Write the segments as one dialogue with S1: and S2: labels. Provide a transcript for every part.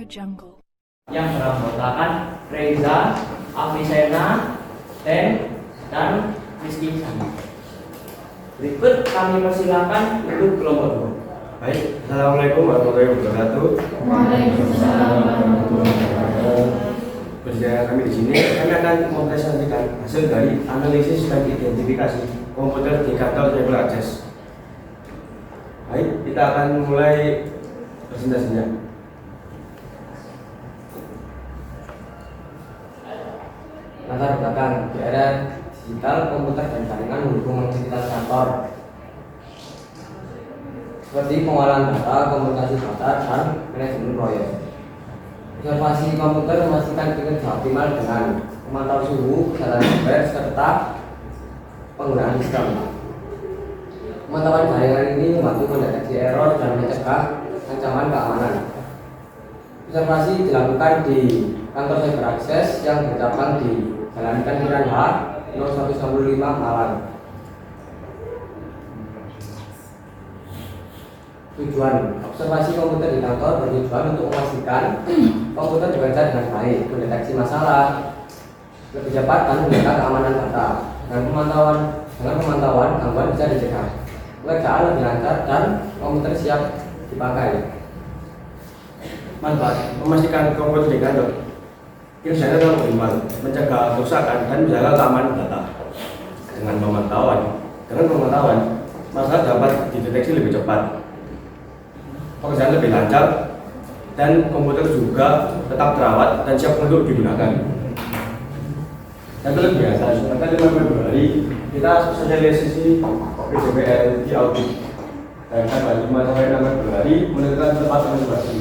S1: Jungle.
S2: Yang beranggotakan Reza, Afisena, dan Rizky Sani. Berikut kami persilakan untuk kelompok 2.
S3: Baik, Assalamualaikum warahmatullahi wabarakatuh.
S1: Waalaikumsalam warahmatullahi wabarakatuh.
S3: Bersedia kami di sini, kami akan mempresentasikan hasil dari analisis dan identifikasi komputer di kantor Cyber Access. Baik, kita akan mulai presentasinya.
S4: Latar belakang di era digital, komputer dan jaringan mendukung aktivitas kantor seperti pengolahan data, komunikasi data, dan manajemen proyek. Observasi komputer memastikan kinerja optimal dengan memantau suhu, kesadaran hardware, serta penggunaan sistem. Pemantauan jaringan ini membantu mendeteksi error dan mencegah ancaman keamanan. Observasi dilakukan di kantor Cyber Access yang bercabang di Jalan Ikan Piran H 0165 Malang. Tujuan observasi komputer di kantor bertujuan untuk memastikan komputer bekerja dengan baik, mendeteksi masalah lebih cepat dan menjaga keamanan data. Dengan pemantauan gangguan bisa dicegah, pekerjaan lebih lancar dan komputer siap dipakai.
S3: Manfaat memastikan komputer di kantor kinerjanya tetap optimal, mencegah kerusakan dan menjaga keamanan data. Dengan pemantauan, masalah dapat dideteksi lebih cepat, pekerjaan lebih lancar, dan komputer juga tetap terawat dan siap untuk digunakan. Dan lebih biasa, tanggal 5 Februari kita sosialisasi PJBL di audit, dan tanggal 5 sampai 6 Februari menentukan tempat observasi.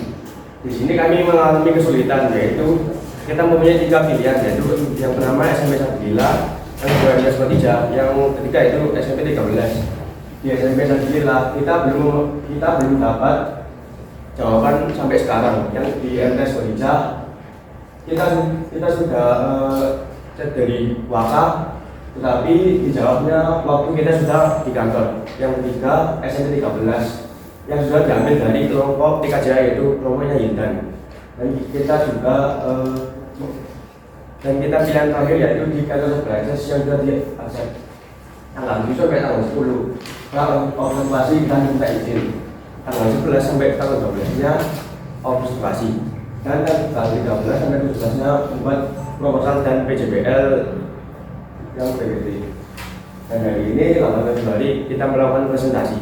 S3: Di sini kami mengalami kesulitan, yaitu kita mempunyai 3 pilihan, yaitu yang pertama SMP 1 Gila, yang kedua SMP 3, yang ketiga itu SMP 13. Di SMP 1 Gila kita belum dapat jawaban sampai sekarang. Yang di MTS Kodija kita sudah cek dari WhatsApp, tetapi dijawabnya waktu kita sudah di kantor. Yang ketiga SMP 13 yang sudah diambil dari kelompok TKJ, yaitu kelompoknya Hindan. Dan kita pilihan terakhir yaitu di kantor Cyber Access yang sudah diakses tanggal 7 sampai tanggal 10. Kalau observasi kita minta izin tanggal 11 sampai tanggal 12 nya observasi, dan tanggal 13 sampai 17 nya membuat proposal dan PJBL yang PPT. Dan hari ini 8 Februari kita melakukan presentasi.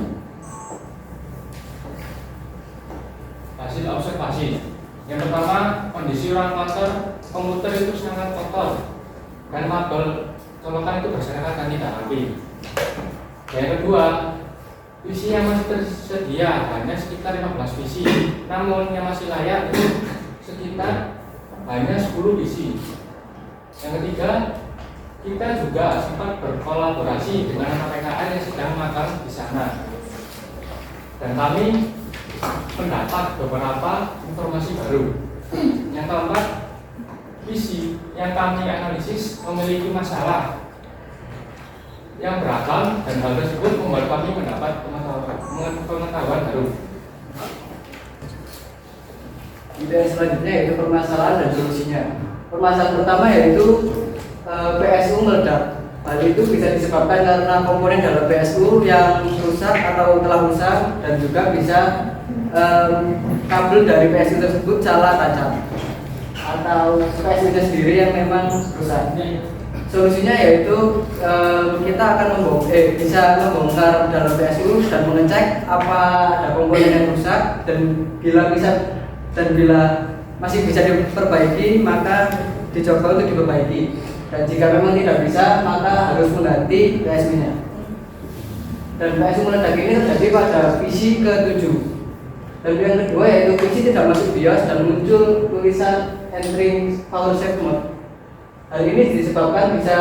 S5: Hasil observasi. Yang pertama, kondisi ruang kantor komputer itu sangat kotor dan kabel colokan itu berserakan tidak rapi. Yang kedua, PC yang masih tersedia hanya sekitar 15 PC, namun yang masih layak itu sekitar hanya 10 PC. Yang ketiga, kita juga sempat berkolaborasi dengan KPKN yang sedang magang di sana, dan kami mendapat beberapa informasi baru. Yang keempat, PC yang kami analisis memiliki masalah yang beragam, dan hal tersebut membuat kami mendapat pengetahuan baru.
S4: Ide selanjutnya yaitu permasalahan dan solusinya. Permasalahan pertama yaitu PSU meledak. Hal itu bisa disebabkan karena komponen dalam PSU yang rusak atau telah rusak, dan juga bisa kabel dari PSU tersebut salah tajam atau PSU sendiri yang memang rusak. Solusinya yaitu kita akan bisa membongkar dalam PSU dan mengecek apa ada komponen yang rusak, dan bila masih bisa diperbaiki maka dicoba untuk diperbaiki, dan jika memang tidak bisa maka harus mengganti PSU-nya. Dan PSU meledak ini terjadi pada PC ke-7. Dan yang kedua yaitu PC tidak masuk BIOS dan muncul tulisan entering power save mode. Hal ini disebabkan bisa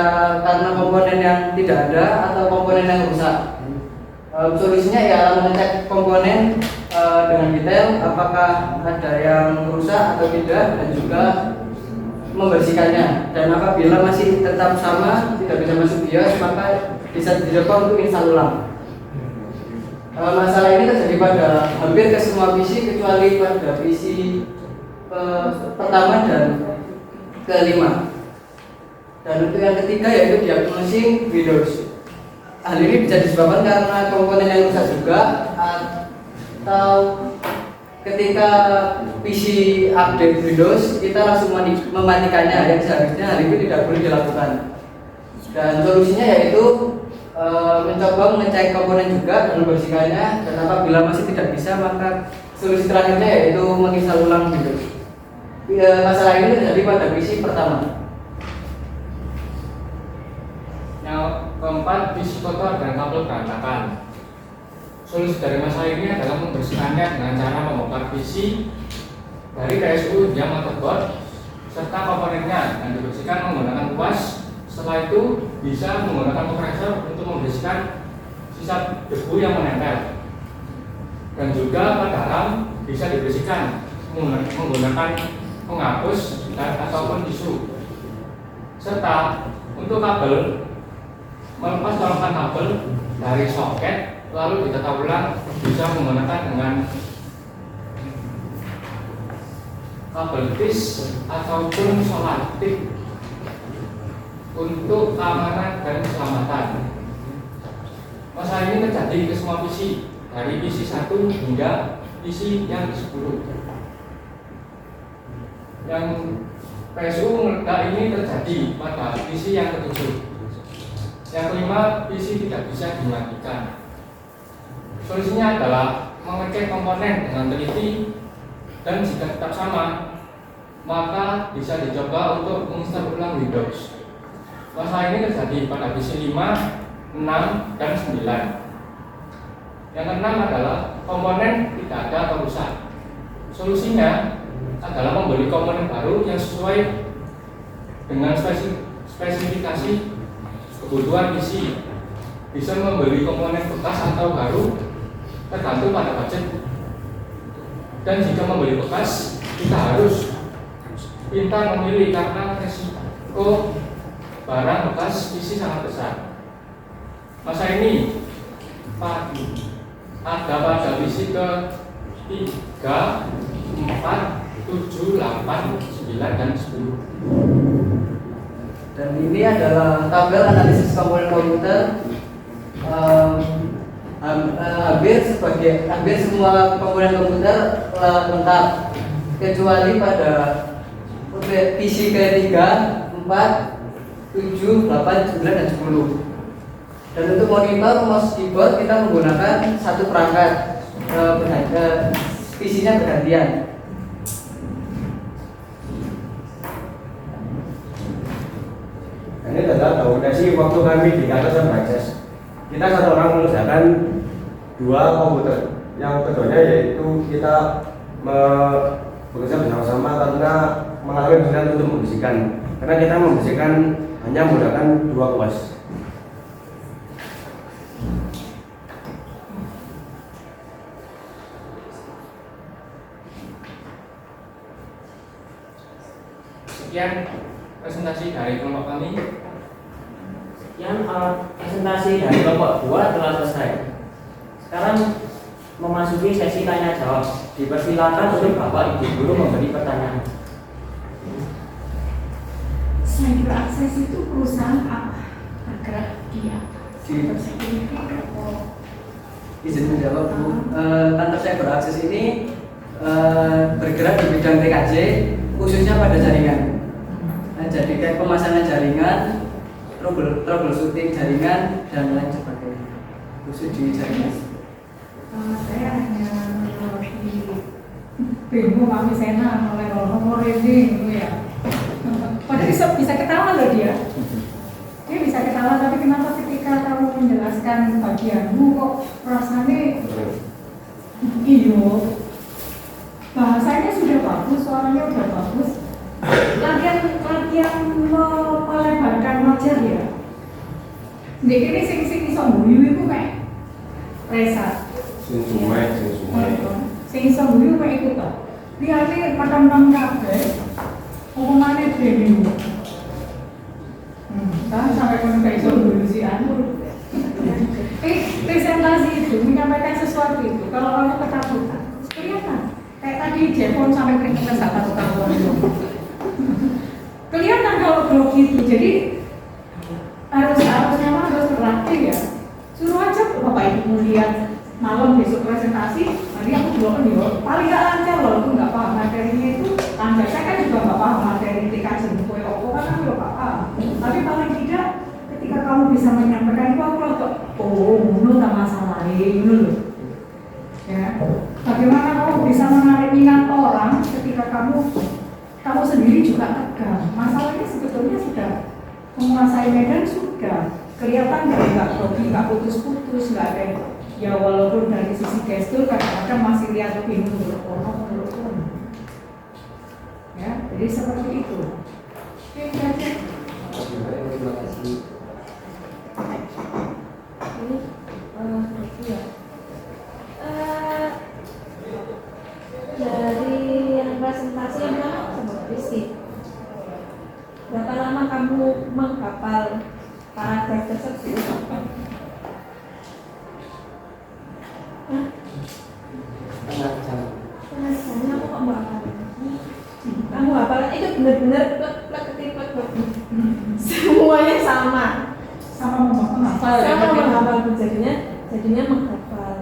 S4: karena komponen yang tidak ada atau komponen yang rusak. Solusinya ialah mengecek komponen dengan detail apakah ada yang rusak atau tidak, dan juga membersihkannya. Dan apabila masih tetap sama, tidak bisa masuk BIOS, maka bisa dicoba untuk install ulang. Masalah ini terjadi pada hampir ke semua PC kecuali pada PC pertama dan kelima. Dan untuk yang ketiga yaitu diagnosing Windows. Hal ini bisa disebabkan karena komponen yang rusak juga, atau ketika PC update Windows kita langsung mematikannya, yang seharusnya hal itu tidak boleh dilakukan. Dan solusinya yaitu mencoba mengecek komponen juga dan membersihkannya, dan apabila masih tidak bisa maka solusi terakhirnya yaitu menginstal ulang Windows. Masalah ini terjadi pada PC pertama.
S5: Yang keempat, PC kotor dan kabel berantakan. Solusi dari masalah ini adalah membersihkannya dengan cara membongkar PC dari PSU hingga motherboard serta komponennya dan dibersihkan menggunakan kuas. Setelah itu bisa menggunakan kompresor untuk membersihkan sisa debu yang menempel. Dan juga pada RAM bisa dibersihkan menggunakan penghapus dan ataupun tisu. Serta untuk kabel, melepas colokan kabel dari soket lalu ditata ulang bisa menggunakan dengan kabel tis ataupun solatif untuk keamanan dan keselamatan. Masalah ini terjadi ke semua PC dari PC 1 hingga PC yang 10. Yang PSU meledak ini terjadi pada PC yang ke-7. Yang kelima, PC tidak bisa dimatikan. Solusinya adalah mengecek komponen dengan teliti, dan jika tetap sama maka bisa dicoba untuk menginstal ulang Windows. Masalah ini terjadi pada PC 5, 6, dan 9. Yang keenam adalah komponen tidak ada atau rusak. Solusinya adalah membeli komponen baru yang sesuai dengan spesifikasi kebutuhan PC. Bisa membeli komponen bekas atau baru tergantung pada budget. Dan jika membeli bekas, kita harus pintar memilih karena resiko barang bekas PC sangat besar. Masa ini ada pada PC ke 3, 4, 7, 8, 9, dan 10.
S4: Dan ini adalah tabel analisis komponen komputer. Hampir semua komponen komputer lengkap kecuali pada PC ke-3, 4, 7, 8, 9, dan 10. Dan untuk monitor, mouse, keyboard kita menggunakan satu perangkat, PC-nya bergantian.
S3: Ini adalah dokumentasi waktu kami di kantor Sunrises. Kita satu orang mengerjakan 2 komputer. Yang keduanya yaitu kita bekerja bersama-sama karena mengalami kesulitan untuk membersihkan. Karena kita membersihkan hanya menggunakan 2 kuas.
S5: Sekian presentasi dari kelompok kami.
S2: Sekian presentasi dari kelompok 2 telah selesai. Sekarang memasuki sesi tanya jawab. Dipersilakan untuk Bapak Ibu Guru memberi pertanyaan.
S1: Cyberakses itu perusahaan apa? Bergerak di apa?
S4: Izin menjawab Bu. Kantor Cyberakses ini bergerak di bidang TKJ, khususnya pada jaringan. Jadi kayak pemasangan jaringan, troubleshooting jaringan, dan lain sebagainya. Khusus di jaringan.
S1: Saya hanya bingung kami Sena mulai nomor ini gitu ya. Padahal bisa ketawa loh dia. Dia bisa ketawa, tapi kenapa ketika kamu menjelaskan bagianmu kok rasanya iyo, bahasanya sudah bagus, suaranya sudah bagus. Latihan melebarkan wajah ya. Nek ini sing iso guyu iku mek Resa.
S3: Sing sumai.
S1: Sing iso guyu mek iku to. Liyane paton-paton kabeh. Omongane dhewe. Kan sampai kono iso guyu si anu. Presentasi itu menyampaikan sesuatu itu kalau orang ketakutan kelihatan. Kayak tadi Jepon sampai keringetan nggak tahu-tahuan itu. Kelihatan kalau grogi itu, jadi harusnya mah harus terlatih ya. Suruh aja Bapak Ibu lihat malam besok presentasi, nanti aku juga kan ya paling nggak lancar walaupun nggak paham materinya itu lancar. Saya kan juga nggak paham materi TKJ buku Oko kan aku nggak paham. Tapi paling tidak ketika kamu bisa menyampaikan itu aku langsung oh menurut tak masalah ini ya. Bagaimana kamu bisa menarik minat orang ketika kamu sendiri juga tegang. Masalahnya sebetulnya sudah menguasai medan sudah kelihatan nggak grogi, nggak putus-putus, nggak ada ya walaupun dari sisi gestur kadang-kadang masih lihat bingung menurut ya jadi seperti itu. Oke, aja.
S4: Terima kasih.
S6: Ini ya. Dari yang presentasi yang seperti sih. Berapa lama kamu menghafal paragraf tersebut?
S4: Setengah jam.
S6: Pengajarannya aku kok mbak hafal? Kamu hafal itu benar-benar plek semuanya sama.
S1: Sama menghafal
S6: Sama menghafal jadinya menghafal.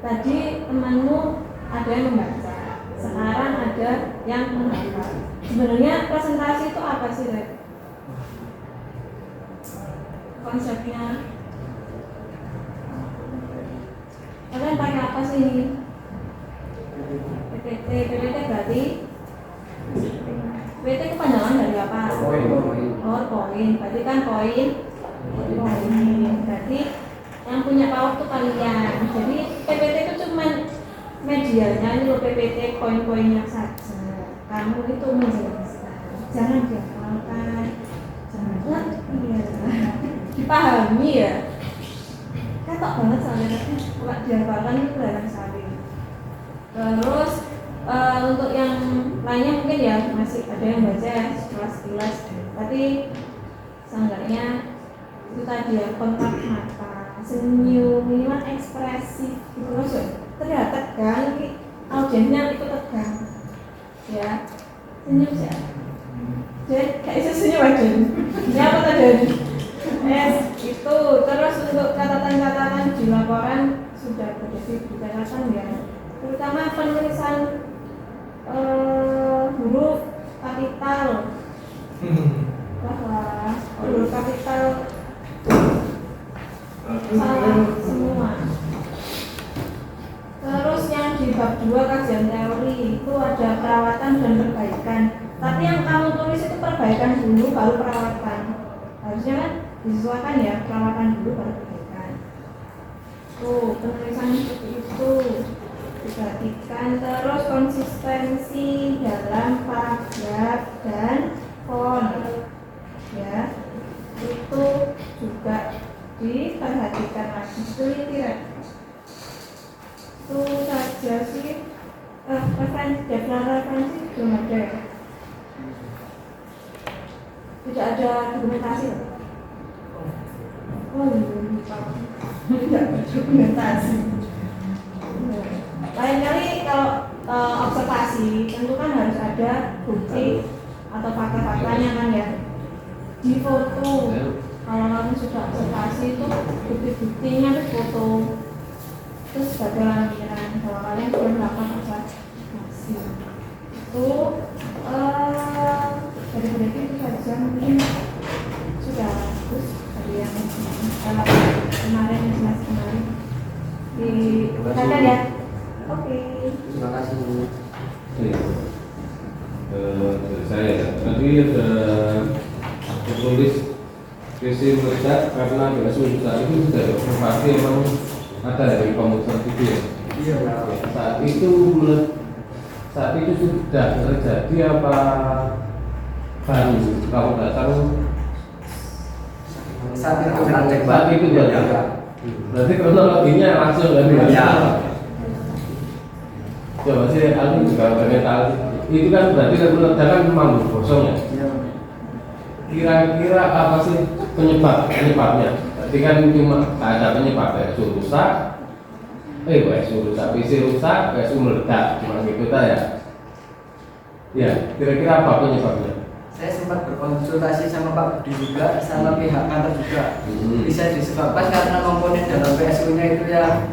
S6: Tadi temanmu ada yang membaca, sekarang ada yang menghafal. Sebenarnya presentasi itu apa sih, Rek? Konsepnya kalian pakai apa sih ini? PPT berarti PPT itu panjangan dari apa?
S4: Poin.
S6: Oh, poin. Berarti kan poin. Berarti yang punya power itu kalian. Jadi PPT itu cuma medianya, ini loh PPT poin-poinnya saja. Kamu itu menjelaskan, jangan dihafalkan, jangan dipahami ya. Ketok banget soalnya kalau dihafalkan itu larang sekali. Terus untuk yang lainnya mungkin ya masih ada yang baca sekilas-sekilas, tapi seenggaknya itu tadi ya kontak mata, senyum, minimal ekspresif gitu loh. Terlihat tegang, audiensnya ikut tegang ya, senyum sih jadi kayak bisa senyum aja ini apa tadi? Itu terus untuk catatan-catatan di laporan sudah terjadi catatan ya, terutama penulisan huruf kapital bahwa huruf kapital salah semua. Terus yang di bab 2 kajian teori itu ada perawatan dan perbaikan. Tapi yang kamu tulis itu perbaikan dulu baru perawatan. Harusnya kan disesuaikan ya, perawatan dulu baru perbaikan. Tuh, penulisan seperti itu diperhatikan. Terus konsistensi dalam paragraf dan font ya, itu juga diperhatikan lagi. Teliti ya. Itu saja sih. Referensi belum ada ya? Tidak ada dokumentasi. Oh lupa. Tidak ada dokumentasi. Lain kali kalau observasi tentu kan harus ada bukti atau fakta-faktanya kan ya. Di foto. Kalau kamu sudah observasi itu bukti-buktinya di foto. Terus sebagai lampiran bahwa kalian sudah melakukan observasi itu dari berarti itu saja mungkin sudah bagus dari yang kemarin dikatakan ya. Oke.
S4: Terima kasih.
S7: Dari saya tadi ada tulis visi meledak karena tidak susah itu sudah observasi memang ada dari komuter itu ya.
S4: Iya.
S7: Saat itu sudah terjadi apa baru kamu datang saat itu ya. Berarti kronologinya langsung dari
S3: Ya.
S7: Coba sih aku juga pengen tahu itu kan berarti ledakan memang kosong ya. Kira-kira apa sih penyebabnya? Berarti kan cuma ada penyebab ya, rusak PSU rusak, PC rusak, PSU meledak, cuma gitu ya. Ya, kira-kira apa penyebabnya?
S4: Saya sempat berkonsultasi sama Pak Budi juga, sama pihak kantor juga. Bisa disebabkan karena komponen dalam PSU-nya itu yang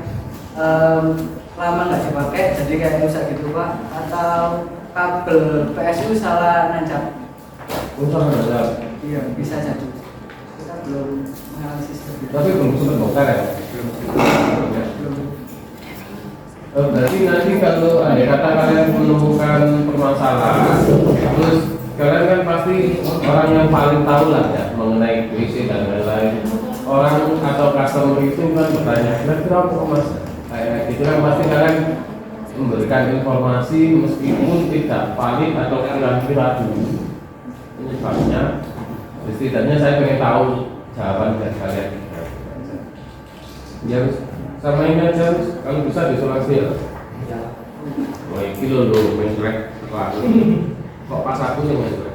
S4: lama nggak dipakai, jadi kayak rusak gitu Pak. Atau kabel PSU salah nancap.
S7: Rusak ada.
S4: Iya, bisa jadi. Kita belum menganalisis lebih.
S7: Tapi belum sempat bongkar ya? Berarti nanti kalau ada kata kalian menemukan permasalahan, terus kalian kan pasti orang yang paling tahu lah ya mengenai WC dan lain-lain. Orang atau customer itu kan bertanya, kira-kira apa mas? Kayak gitu kan pasti kalian memberikan informasi meskipun tidak valid atau kira-kira dulu. Penyebabnya, setidaknya saya pengen tahu jawaban dari kalian. Ya, sama ini aja, kalau bisa disolasi ya. Wah, ini loh, main jelek. Kok pas aku sih main jelek?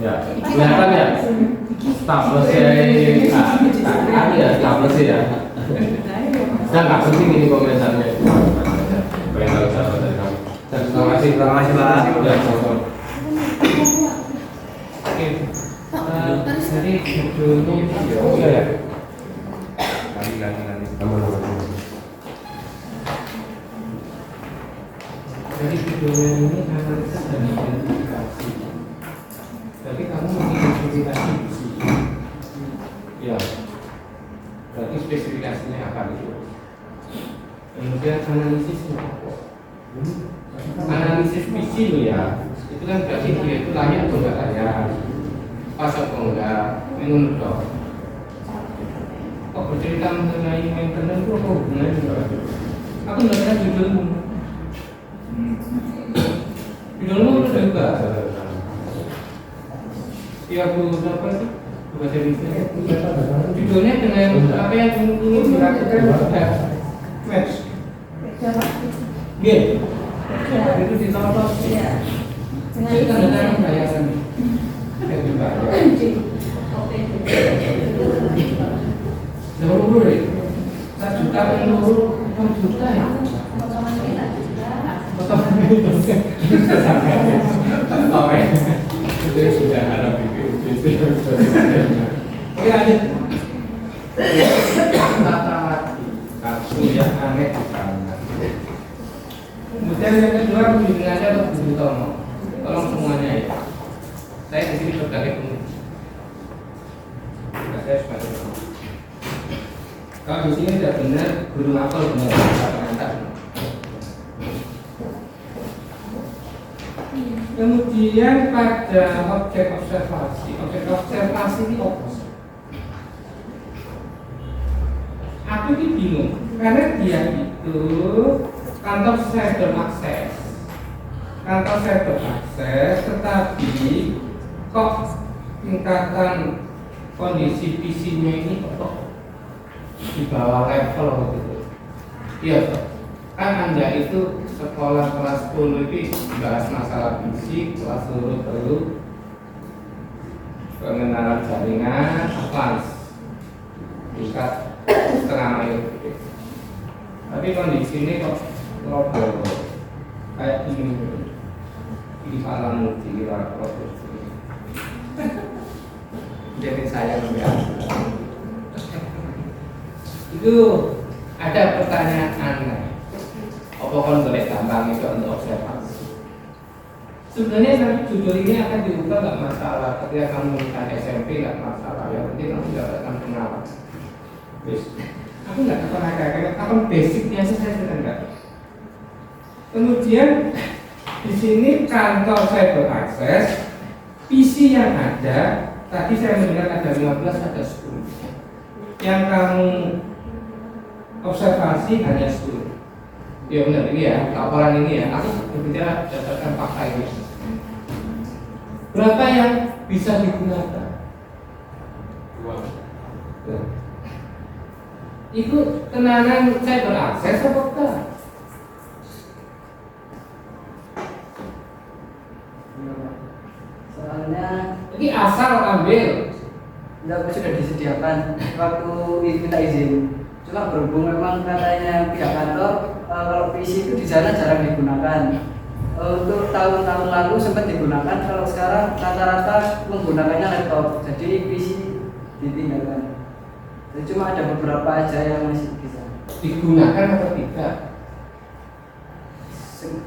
S7: Ya, kelihatan ya. Staples ya, staples ya. Saya nggak penting ini komentarnya. Pengen tahu jawaban dari kamu. Terima kasih Pak. Ya, sama-sama.
S5: Oke. Dari judulnya
S7: Oh iya ya.
S5: nanti.
S7: Aman.
S5: Dari judulnya ini analisa dan identifikasi. Jadi kamu mengidentifikasi visi.
S7: Ya.
S5: Berarti spesifikasinya apa itu? Kemudian analisisnya apa? Analisis visi lo ya. Itu kan berarti dia itu layak atau enggak layak, pas atau enggak, menurut dong. Kok bercerita mengenai maintenance itu apa hubungannya? Aku nggak pernah judulmu. Judulmu udah juga. Tiap berapa sih? Bahasa Indonesia. Judulnya dengan apa yang ingin dilakukan sudah match. Iya. Itu ditonton.
S6: Iya.
S5: Itu tanda-tanda bayaran. Kayak juga. Jauh deh. 1 juta kan 6 juta ya. Potongan kita. Oke. Itu sudah ada video. Oke lanjut. Kartu yang aneh di sana. Kemudian yang kedua pembimbingannya untuk Bu Tono. Tolong semuanya ya. Saya di sini sebagai penguji. Saya sebagai penguji. Kalau di sini tidak benar, guru mapel benar, ternyata. Kemudian pada objek observasi ini apa? Aku ini bingung karena dia itu kantor cyber akses, tetapi kok tingkatan kondisi PC-nya ini kok di bawah level gitu. Iya toh. Kan Anda itu sekolah kelas 10 itu bahas masalah fisik, kelas dulu pengenalan jaringan, advance, bukan setengah mayor. Tapi kondisi ini kok global, kayak ini di alam multi proses ini. Jadi saya membiarkan. Itu ada pertanyaan aneh. Apa kan boleh gampang itu untuk observasi? Sebenarnya nanti judul ini akan dibuka nggak masalah. Ketika kamu menikah SMP nggak masalah. Yang penting kamu mendapatkan pengalaman. Aku nggak pernah kayak apa basicnya sih saya sudah nggak. Kemudian di sini kantor cyber access, PC yang ada. Tadi saya mendengar ada 15, ada 10. Yang kamu observasi hanya 10. Ya benar ini ya, laporan ini ya. Aku berbicara berdasarkan fakta ini. Berapa yang bisa digunakan? 2. Itu tenanan cyber access apa enggak?
S4: Soalnya
S5: Ini asal ambil.
S4: enggak sudah disediakan waktu minta izin. Cuma berhubung memang katanya pihak kantor kalau PC itu di sana jarang digunakan. Untuk tahun-tahun lalu sempat digunakan, kalau sekarang rata-rata menggunakannya laptop, jadi PC ditinggalkan. Jadi cuma ada beberapa aja yang masih bisa
S7: Digunakan atau tidak?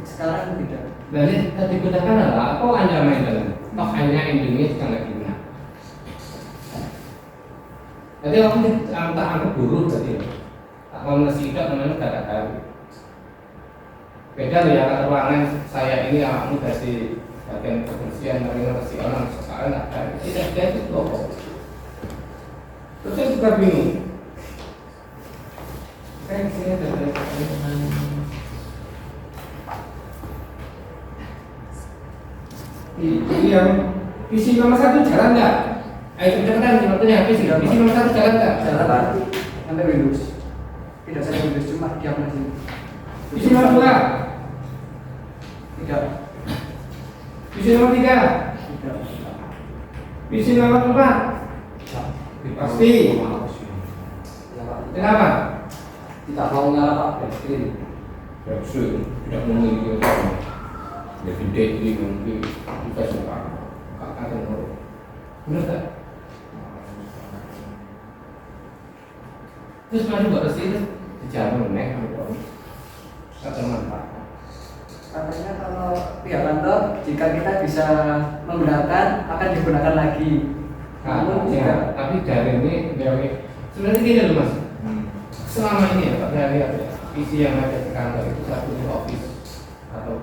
S4: Sekarang tidak.
S7: Berarti digunakan adalah apa Anda main dalam? Toh hanya Indonesia nggak guna. Jadi aku tak anggap buruk berarti. Kalau masih tidak namanya kata-kata. Beda loh ya kata ruangan saya ini aku kasih bagian kebersihan dari kasih orang sekarang ada tidak itu kok. Terus saya juga bingung. Kan sini ada ini yang visi nomor 1 jalan nggak? Ayo kecepatan waktunya visi nomor 1 jalan nggak?
S4: Jalan sampai Windows. Tidak saya Windows cuma diam aja.
S7: Visi nomor 2
S4: Tidak.
S7: visi nomor 3
S4: Tidak.
S7: visi nomor 4 pasti. Kenapa?
S4: Tidak mau nyala Pak Backstreet.
S7: Tidak memiliki ya gede jadi mungkin kita suka kakak dan orang bener tak? Terus maju buat itu dijamin naik kata manfaat.
S4: Katanya kalau pihak kantor jika kita bisa menggunakan akan digunakan lagi. Namun jika
S7: Tapi dari ini sebenarnya gini loh mas. Selama ini ya Pak dari PC yang ada di kantor itu satu di office atau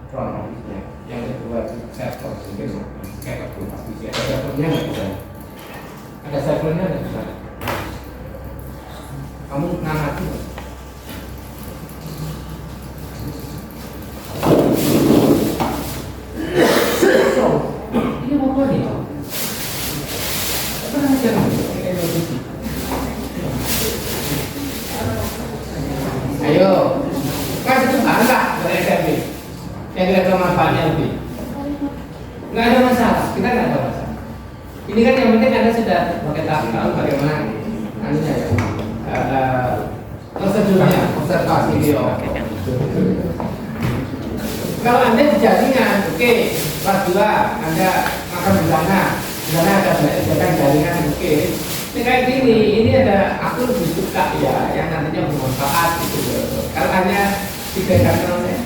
S7: front office-nya, yang kedua itu server mungkin kayak rumah PC ada servernya nggak bisa, ada servernya nggak bisa. Kamu ngamati nggak? Ini mau apa nih? Apa namanya kayak PC? Ayo, kasih Tuhan lah dari SMP yang tidak ada manfaatnya lebih. Nggak ada masalah, kita nggak ada masalah. Ini kan yang penting Anda sudah tahu bagaimana anunya ya, prosedurnya, observasi video. Kalau Anda di jaringan, oke, kelas 2 Anda makan di sana ada banyak jaringan, oke. Ini kayak gini, ini ada aku lebih suka ya, yang nantinya bermanfaat gitu. Kalau hanya 3 kantornya,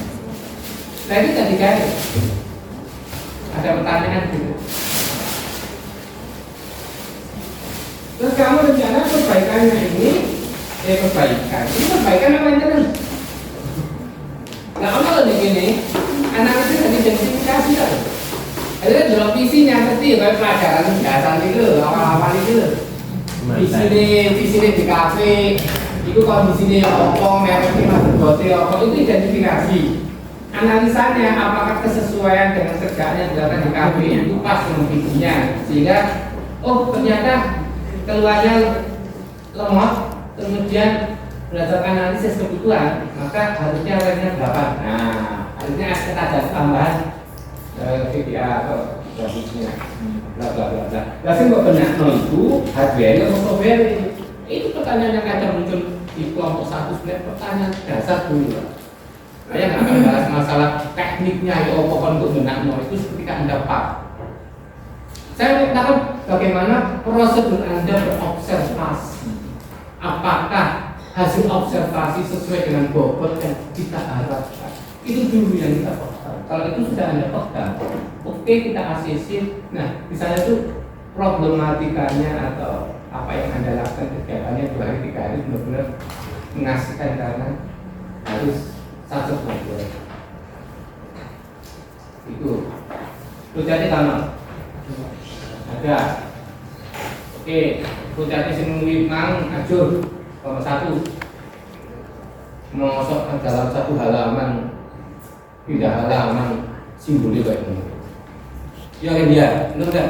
S7: nah itu tadi kan ada pertanyaan gitu. Terus kamu rencana perbaikannya ini, perbaikan apa yang terus? Nah, kalau di sini analisis dan identifikasi lah. Ada dalam visinya pasti kayak pelajaran dasar itu, awal-awal itu. Di sini di kafe, itu kalau di sini opong, mereknya masih bote, opong itu identifikasi. Analisanya apakah kesesuaian dengan kerjaan yang dilakukan di kafe itu pas dengan visinya, sehingga oh ternyata keluarnya lemot, kemudian berdasarkan analisis kebutuhan, maka harusnya ranknya berapa? Nah, harusnya kita ada tambahan VBA atau grafisnya, bla bla bla bla. Tapi kok benar itu hardware atau software? Itu pertanyaan yang kadang muncul di kelompok 1 sebenarnya pertanyaan dasar dulu. Saya nggak akan bahas masalah tekniknya ya pokoknya untuk benakno itu ketika Anda pak. Saya tahu bagaimana prosedur Anda berobservasi. Apakah hasil observasi sesuai dengan bobot yang kita harapkan? Itu dulu yang kita pegang. Kalau itu sudah Anda pegang, oke kita ACC. Nah, misalnya itu problematikanya atau apa yang Anda lakukan kegiatannya 2 hari 3 hari benar-benar mengasihkan karena harus satu bagian. Itu jadi sama. Ada. Oke, jadi sing mang ajur nomor 1. Masuk dalam satu halaman, pindah halaman simbolnya kayak ini. Ya kan dia, benar enggak?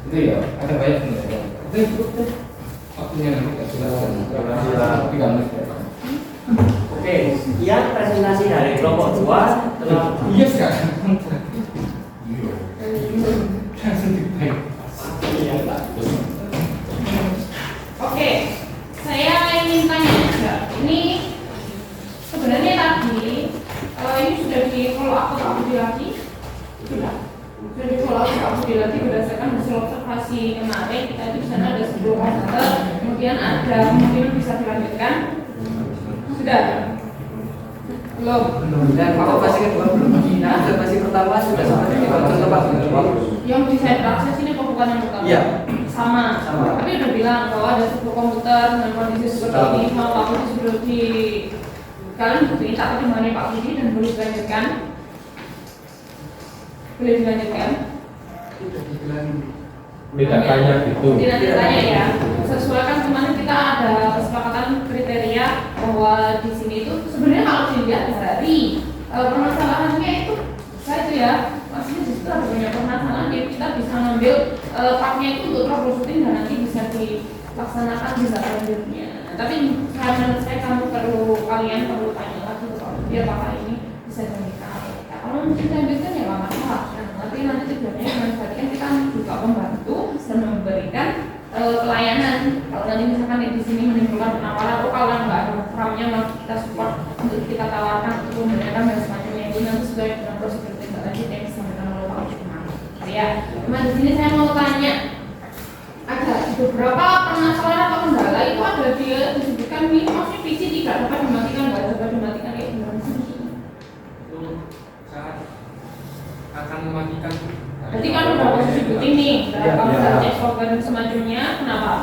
S7: Itu ya, ada banyak sebenarnya. Oke, waktunya nanti silakan. 3 menit.
S2: Oke, sekian presentasi dari kelompok 2 telah
S7: Iya sekarang. Langsung dibaik.
S2: Iya, Pak.
S6: kita di sana ada 10 komputer, kemudian ada kemungkinan bisa dilanjutkan. Sudah? Belum?
S4: Dan fase kedua belum. Nah, fase pertama sudah sampai di contoh Pak.
S6: Yang bisa diakses ini kok bukan yang pertama?
S4: Iya.
S6: Sama. Tapi udah bilang bahwa ada 10 komputer dengan kondisi seperti ini, mau Pak Budi sudah di kalian buktiin tak pertimbangannya Pak Budi dan boleh dilanjutkan. Boleh dilanjutkan.
S7: Tidak tanya gitu.
S6: Tidak tanya ya. Sesuai kan kemarin kita ada kesepakatan kriteria bahwa di sini itu sebenarnya kalau dilihat dari permasalahannya itu saya itu ya maksudnya di situ ada banyak permasalahan yang kita bisa ngambil partnya itu untuk troubleshooting dan nanti bisa dilaksanakan bisa selanjutnya. Nah, tapi menurut saya kalian perlu tanya lagi biar Bapak ini bisa dilanjutkan. Ya, kalau mungkin lanjutkan ya nggak masalah. Nanti tujuannya menjadikan kita juga membantu dan memberikan pelayanan. Kalau nanti misalkan di sini menimbulkan penawaran, kalau nggak ada programnya kita support untuk kita tawarkan untuk memberikan dan semacamnya itu nanti sesuai dengan prosedur tindak lanjut yang disampaikan oleh Pak Usman. Ya, cuma di sini saya mau tanya ada beberapa permasalahan atau kendala itu ada dia disebutkan ini maksudnya PC tidak dapat dimatikan, nggak dapat dimatikan kayak gimana sih?
S5: Itu saat akan mematikan.
S6: Berarti kan udah harus disebutin nih, kamu udah cek software dan semacamnya, kenapa?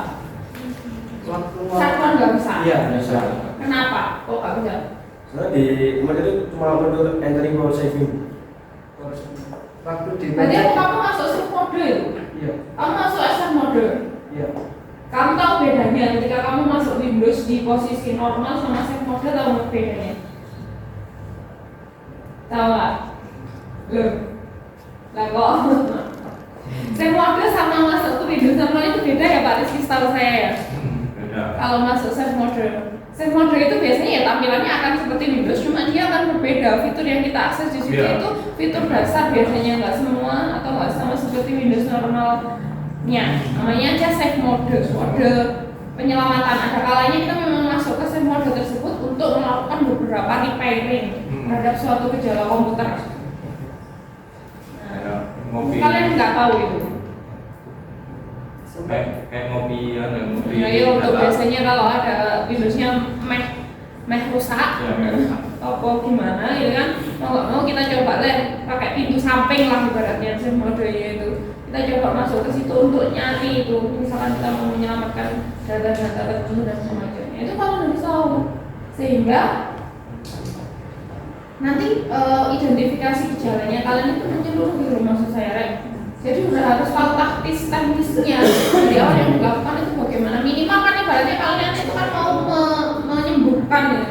S6: Satuan nggak bisa?
S3: Iya, bisa.
S6: Kenapa? Kok nggak bisa?
S3: Soalnya di kemarin itu cuma untuk entering power saving.
S4: Waktu di
S6: Berarti kamu masuk save mode itu?
S4: Iya.
S6: Kamu masuk save mode?
S4: Iya.
S6: Kamu tahu bedanya ketika kamu masuk Windows di posisi normal sama save mode, tahu bedanya? Tahu nggak? Belum. Lah kok? Save mode sama masuk ke Windows normal itu beda ya Pak Rizky, setahu saya ya?
S7: Beda.
S6: Kalau masuk save mode itu biasanya ya tampilannya akan seperti Windows, cuma dia akan berbeda. Fitur yang kita akses di situ itu fitur dasar biasanya, nggak semua atau nggak sama seperti Windows normalnya. Namanya aja save mode penyelamatan. Ada kalanya kita memang masuk ke save mode tersebut untuk melakukan beberapa repairing terhadap suatu gejala komputer. Kalian nggak tahu itu?
S7: Kayak ngopi ya, ngopi.
S6: Nah, ya untuk biasanya kalau ada Windowsnya Mac rusak, apa gimana, ya kan? Mau kita coba deh pakai pintu samping lah ibaratnya save mode-nya itu. Kita coba masuk ke situ untuk nyari itu, misalkan kita mau menyelamatkan data-data tertentu dan semacamnya. Itu kalau nggak bisa tahu, sehingga nanti identifikasi gejalanya kalian itu menyeluruh gitu maksud saya, Rek. Jadi udah harus tahu taktis teknisnya dari awal yang dilakukan itu bagaimana. Minimal kan ibaratnya kalian itu kan mau menyembuhkan ya.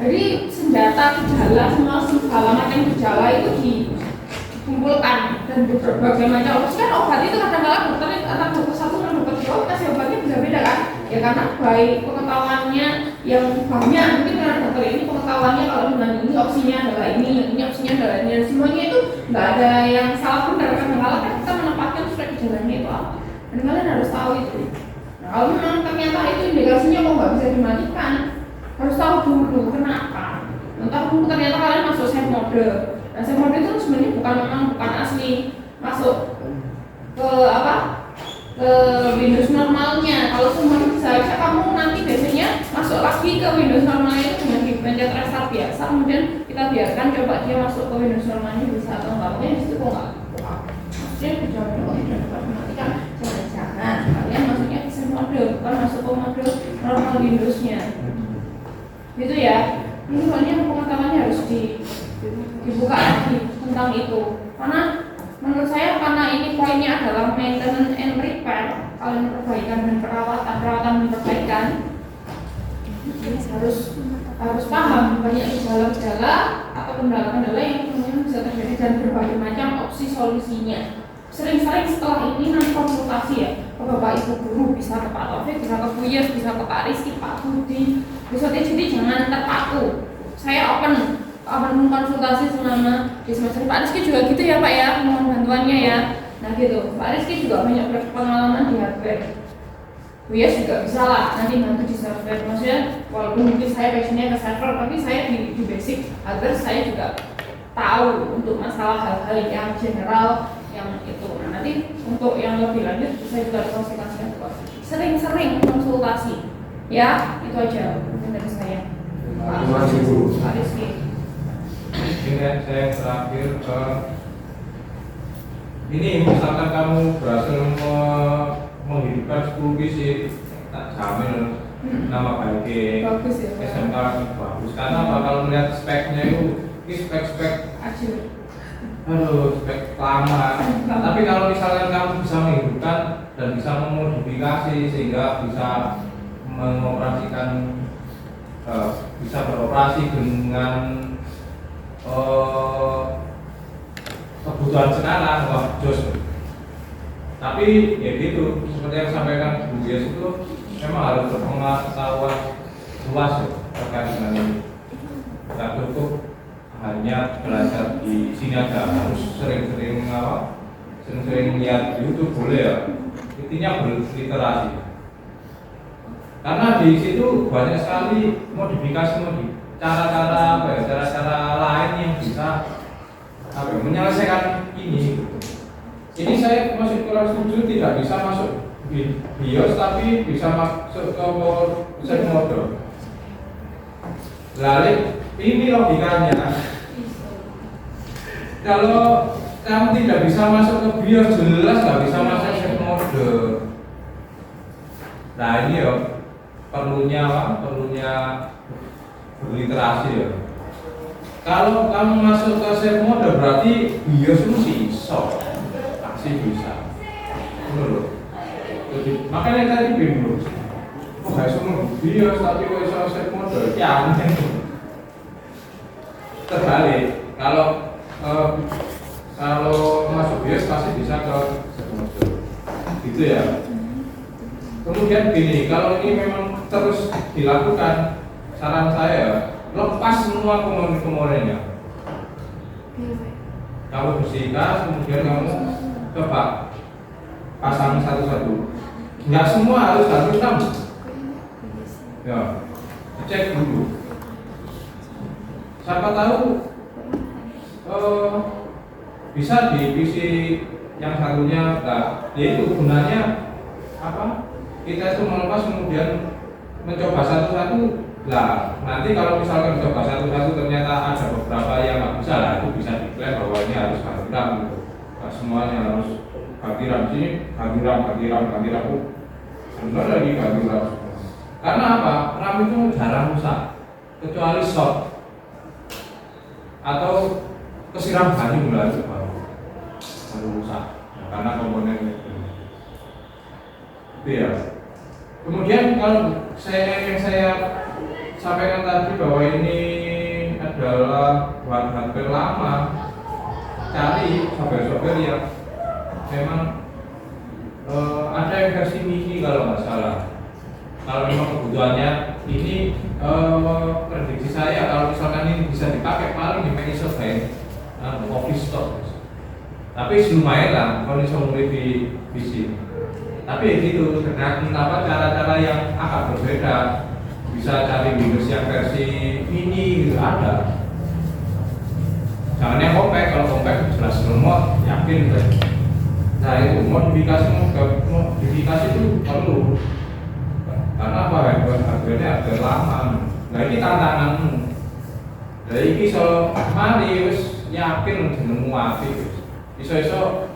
S6: Jadi senjata gejala semua segala macam gejala itu dikumpulkan dan berbagai macam opsi kan. Obat itu kadang-kadang dokter antara dokter satu dan dokter dua kasih obatnya beda-beda kan. Ya karena baik pengetahuannya yang banyak, mungkin karena dokter ini pengetahuannya kalau dengan ini opsinya adalah ini opsinya adalah ini, dan semuanya itu nggak ada yang salah benar. Kadang-kadang kan kita menempatkan sesuai gejalanya itu apa, dan kalian harus tahu itu. Nah kalau memang ternyata itu indikasinya kok nggak bisa dimatikan, harus tahu dulu kenapa. Entah ternyata kalian masuk save mode. Nah save mode itu sebenarnya bukan asli masuk ke apa? Ke Windows normalnya. Kalau semuanya bisa aja kamu nanti biasanya masuk lagi ke Windows normalnya itu dengan dipencet restart biasa, kemudian kita biarkan coba dia masuk ke Windows normalnya bisa atau enggak. Makanya disitu kok enggak maksudnya kejawabannya kok tidak dapat dimatikan. Jangan kalian masuknya ke save mode, bukan masuk ke mode normal Windowsnya gitu ya. Ini soalnya pengetahuannya harus dibuka lagi tentang itu, karena menurut saya karena ini poinnya adalah maintenance and repair, kalian perbaikan dan perawatan dan perbaikan, harus paham banyak gejala-gejala atau kendala-kendala yang kemudian bisa terjadi dan berbagai macam opsi solusinya. Sering-sering setelah ini nanti konsultasi ya ke Bapak Ibu Guru, bisa ke Pak Taufik, bisa ke Buya, bisa ke Pak Rizky, Pak Budi, bisa jadi jangan terpaku. Saya open konsultasi selama di semester. Pak Rizky juga gitu ya Pak ya, mohon bantuannya ya. Nah gitu, Pak Rizky juga banyak berpengalaman di hardware. Buya juga bisa lah nanti bantu di software. Maksudnya walaupun mungkin saya passionnya ke server, tapi saya di basic hardware saya juga tahu untuk masalah hal-hal yang general yang itu. Nah nanti untuk yang lebih lanjut saya juga konsultasikan
S1: sering-sering konsultasi. Ya, itu aja mungkin dari saya.
S3: Terima kasih, Bu.
S1: Pak Rizky.
S5: Ini saya yang terakhir ini misalkan kamu berhasil menghidupkan 10 visi, tak jamin nama baik
S1: Bagus ya.
S5: SMK bagus. Karena apa? Kalau melihat speknya itu ini spek-spek
S1: Ajur.
S5: aduh spek lama. Tapi kalau misalkan kamu bisa menghidupkan dan bisa memodifikasi sehingga bisa mengoperasikan bisa beroperasi dengan kebutuhan sekarang, wah jos. Tapi ya gitu, seperti yang disampaikan Bu Yes itu memang harus berpengetahuan luas terkait dengan ini. Tidak cukup hanya belajar di sini aja, harus sering-sering lihat YouTube boleh ya. Intinya berliterasi. Karena di situ banyak sekali modifikasi cara-cara lain yang bisa menyelesaikan ini. Ini saya masih kurang setuju tidak bisa masuk BIOS tapi bisa masuk ke set mode. Lalu ini logikanya. Kalau kamu tidak bisa masuk ke BIOS jelas nggak bisa masuk set mode. Nah ini ya perlunya berliterasi ya. Kalau kamu masuk ke set mode berarti BIOS itu iso, pasti bisa. Betul. Jadi makanya tadi bingung. Oh nggak semua BIOS tapi kok iso set mode? Ya aneh. Terbalik. Kalau masuk BIOS pasti bisa ke set mode. Gitu ya. Kemudian gini, kalau ini memang terus dilakukan, saran saya lepas semua komponen-komponennya. Kamu bersihkan, kemudian kamu coba pasang satu-satu. Nggak semua harus hitam. Ya, cek dulu. Siapa tahu bisa di PC yang satunya, nah, yaitu gunanya apa? Kita itu melepas kemudian mencoba satu-satu. Lah nanti kalau misalkan mencoba satu-satu ternyata ada beberapa yang nggak bisa, lah itu bisa diklaim bahwa ini harus ganti RAM gitu. Nah, semuanya harus ganti RAM sini, ganti RAM, benar lagi ganti RAM. Karena apa? RAM itu jarang rusak, kecuali short atau kesiram banyu lah itu baru rusak. Nah, karena komponen itu. Ya. Kemudian kalau yang saya sampaikan tadi bahwa ini adalah hardware lama, cari software yang memang ada yang versi mini kalau nggak salah. Kalau memang kebutuhannya ini prediksi saya kalau misalkan ini bisa dipakai paling di Microsoft Office Store. Tapi lumayan lah kalau bisa mulai di PC. Tapi gitu, kenapa cara-cara yang agak berbeda, bisa cari Windows yang versi mini gitu ada. Jangan yang compact, kalau compact jelas remote, yakin deh. Nah itu modifikasi itu perlu. Karena apa? Hardware-nya agak lama. Nah ini tantanganmu. Dari ini so mari wis yakin jenengmu apik. Iso-iso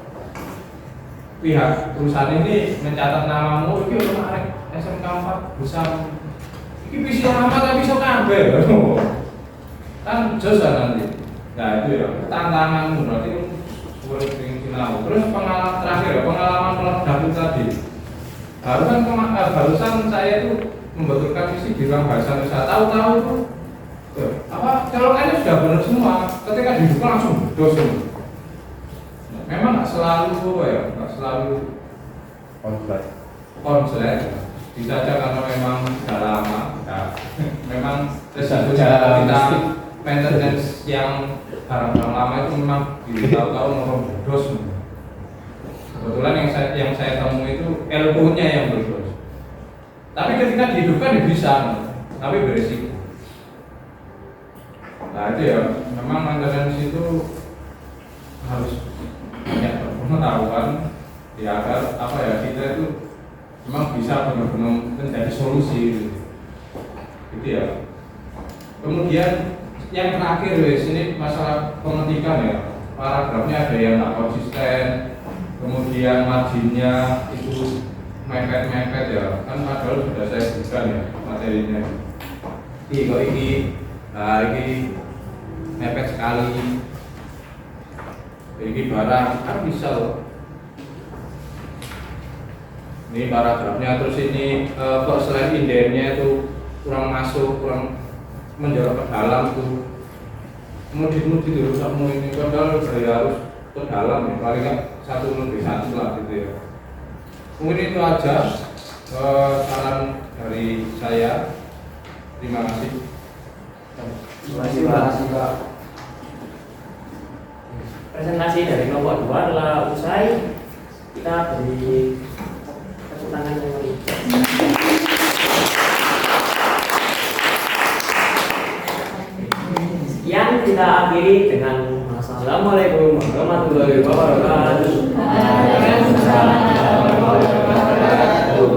S5: pihak perusahaan ini mencatat namamu, ini udah menarik SMK 4 besar. Ini bisa lama tapi bisa kabel. Kan jasa nanti. Nah itu ya tantanganmu berarti boleh ingin tahu. Terus pengalaman terakhir, pengalaman meledak tadi. Barusan saya itu membetulkan visi di ruang bahasa Indonesia. Tahu-tahu itu apa colokannya sudah benar semua. Ketika dibuka langsung dosen. Memang nggak selalu nggak selalu konslet. Bisa aja karena memang sudah lama. Ya. Memang resikonya kita maintenance yang barang-barang lama itu memang tahu-tahu merobos. Kebetulan yang saya temui itu ilmunya yang berdos. Tapi ketika dihidupkan bisa, tapi beresiko. Nah itu ya, memang maintenance itu harus banyak pengetahuan ya agar apa ya kita itu memang bisa benar-benar menjadi solusi gitu ya. Kemudian yang terakhir wes ini masalah pengetikan ya, paragrafnya ada yang nggak konsisten, kemudian marginnya itu mepet-mepet ya, kan padahal sudah saya berikan ya materinya. Ini mepet sekali, ini barang kan bisa loh. Ini paragrafnya, terus ini kok selain indennya itu kurang masuk, kurang menjorok ke dalam tuh. Mudi-mudi dulu kamu ini padahal harus ke dalam ya, paling nggak 1:1 lah gitu ya. Mungkin itu aja saran dari saya. Terima kasih.
S2: Terima kasih Pak. Presentasi dari kelompok 2 telah usai. Kita beri tepuk tangan yang meriah. Sekian kita akhiri dengan Assalamualaikum warahmatullahi wabarakatuh.
S1: Waalaikumsalam warahmatullahi wabarakatuh.